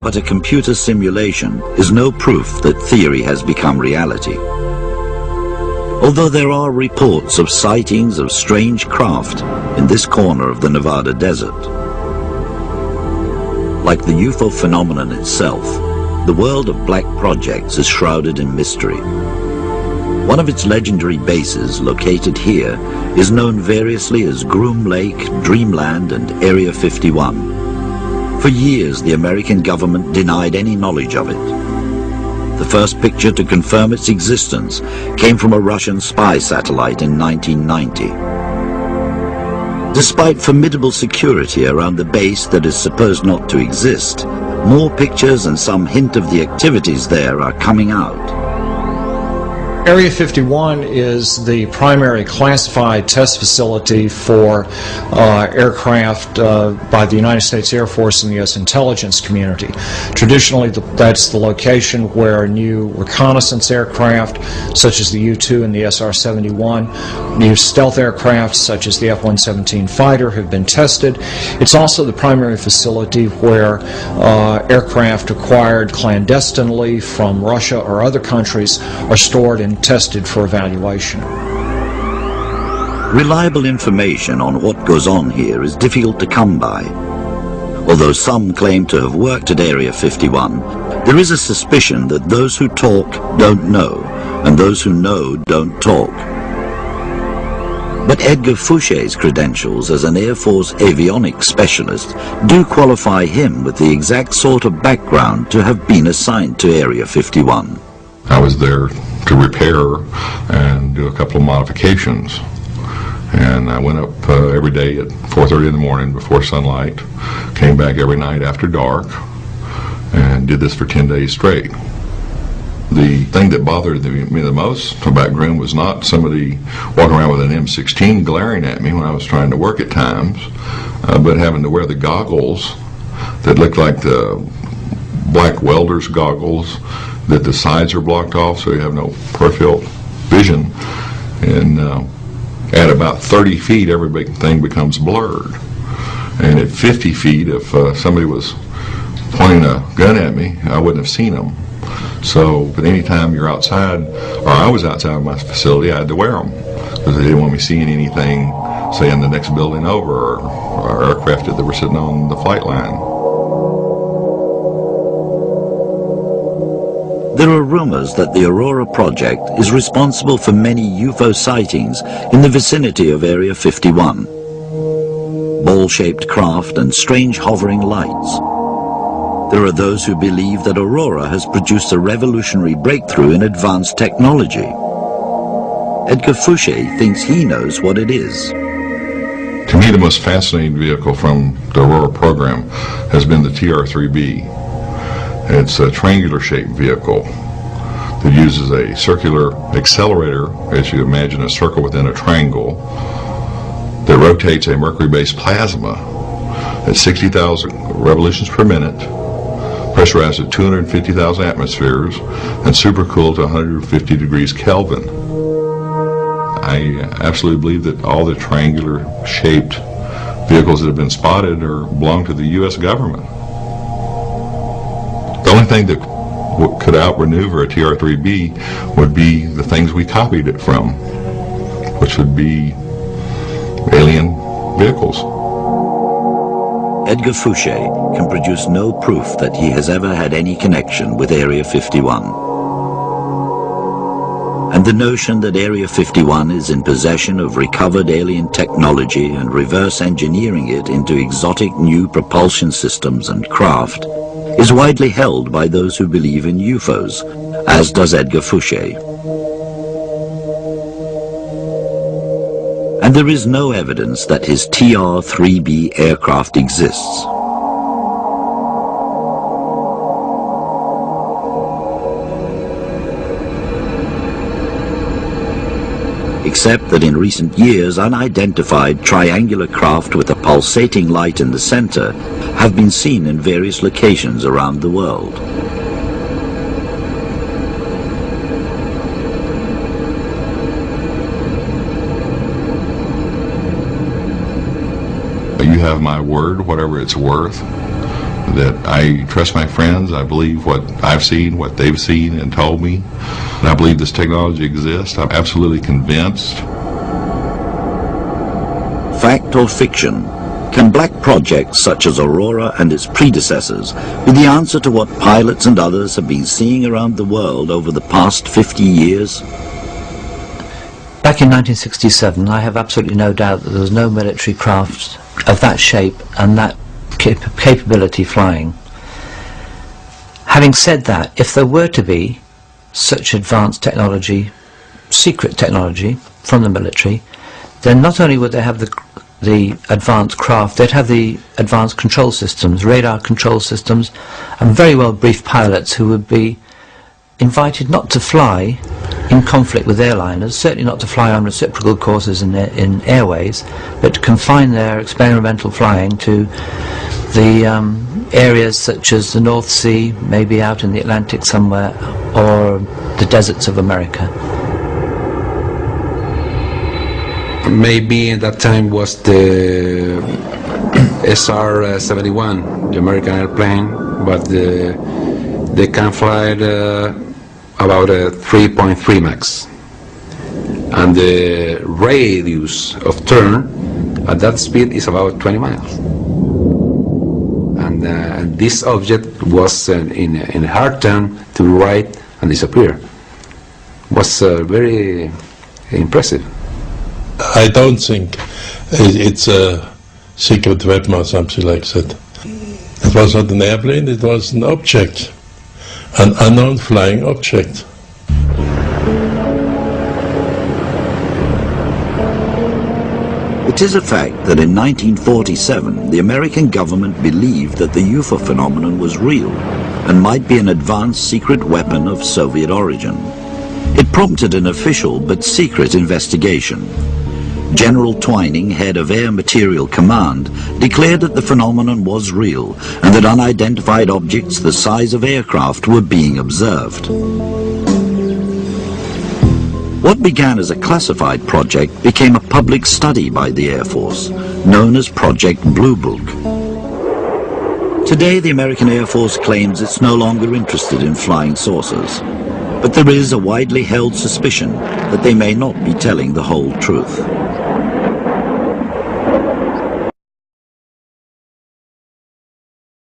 But a computer simulation is no proof that theory has become reality. Although there are reports of sightings of strange craft in this corner of the Nevada desert. Like the UFO phenomenon itself, the world of black projects is shrouded in mystery. One of its legendary bases, located here, is known variously as Groom Lake, Dreamland, and Area 51. For years, the American government denied any knowledge of it. The first picture to confirm its existence came from a Russian spy satellite in 1990. Despite formidable security around the base that is supposed not to exist, more pictures and some hint of the activities there are coming out. Area 51 is the primary classified test facility for aircraft by the United States Air Force and the U.S. intelligence community. Traditionally, that's the location where new reconnaissance aircraft, such as the U-2 and the SR-71, new stealth aircraft, such as the F-117 fighter, have been tested. It's also the primary facility where aircraft acquired clandestinely from Russia or other countries are stored and tested for evaluation. Reliable information on what goes on here is difficult to come by. Although some claim to have worked at Area 51, there is a suspicion that those who talk don't know, and those who know don't talk. But Edgar Fouché's credentials as an Air Force avionics specialist do qualify him with the exact sort of background to have been assigned to Area 51. I was there to repair and do a couple of modifications. And I went up every day at 4:30 in the morning before sunlight, came back every night after dark, and did this for 10 days straight. The thing that bothered me the most about Groom was not somebody walking around with an M16 glaring at me when I was trying to work at times, but having to wear the goggles that looked like the black welder's goggles, that the sides are blocked off so you have no peripheral vision, and at about 30 feet everything becomes blurred, and at 50 feet if somebody was pointing a gun at me I wouldn't have seen them. So but anytime you're outside, or I was outside of my facility, I had to wear them because they didn't want me seeing anything, say in the next building over, or aircraft that were sitting on the flight line. There are rumors that the Aurora project is responsible for many UFO sightings in the vicinity of Area 51. Ball-shaped craft and strange hovering lights. There are those who believe that Aurora has produced a revolutionary breakthrough in advanced technology. Edgar Fouché thinks he knows what it is. To me, the most fascinating vehicle from the Aurora program has been the TR-3B. It's a triangular-shaped vehicle that uses a circular accelerator, as you imagine a circle within a triangle, that rotates a mercury-based plasma at 60,000 revolutions per minute, pressurized at 250,000 atmospheres, and supercooled to 150 degrees Kelvin. I absolutely believe that all the triangular-shaped vehicles that have been spotted belong to the U.S. government. The only thing that could outmaneuver a TR-3B would be the things we copied it from, which would be alien vehicles. Edgar Fouché can produce no proof that he has ever had any connection with Area 51. And the notion that Area 51 is in possession of recovered alien technology and reverse engineering it into exotic new propulsion systems and craft is widely held by those who believe in UFOs, as does Edgar Fouché. And there is no evidence that his TR-3B aircraft exists. Except that in recent years unidentified triangular craft with a pulsating light in the center have been seen in various locations around the world. You have my word, whatever it's worth, that I trust my friends. I believe what I've seen, what they've seen and told me. And I believe this technology exists. I'm absolutely convinced. Fact or fiction? Can black projects such as Aurora and its predecessors be the answer to what pilots and others have been seeing around the world over the past 50 years? Back in 1967, I have absolutely no doubt that there was no military craft of that shape and that capability flying. Having said that, if there were to be such advanced technology, secret technology from the military, then not only would they have the advanced craft, they'd have the advanced control systems, radar control systems, and very well briefed pilots who would be invited not to fly in conflict with airliners, certainly not to fly on reciprocal courses in airways, but to confine their experimental flying to the areas such as the North Sea, maybe out in the Atlantic somewhere, or the deserts of America. Maybe at that time was the SR-71, the American airplane, but they can fly about 3.3 Mach. And the radius of turn at that speed is about 20 miles. And this object was in a hard turn to the right and disappear. Was very impressive. I don't think it's a secret weapon or something like that. It was not an airplane, it was an object, an unknown flying object. It is a fact that in 1947 the American government believed that the UFO phenomenon was real and might be an advanced secret weapon of Soviet origin. It prompted an official but secret investigation. General Twining, head of Air Materiel Command, declared that the phenomenon was real and that unidentified objects the size of aircraft were being observed. What began as a classified project became a public study by the Air Force, known as Project Blue Book. Today, the American Air Force claims it's no longer interested in flying saucers, but there is a widely held suspicion that they may not be telling the whole truth.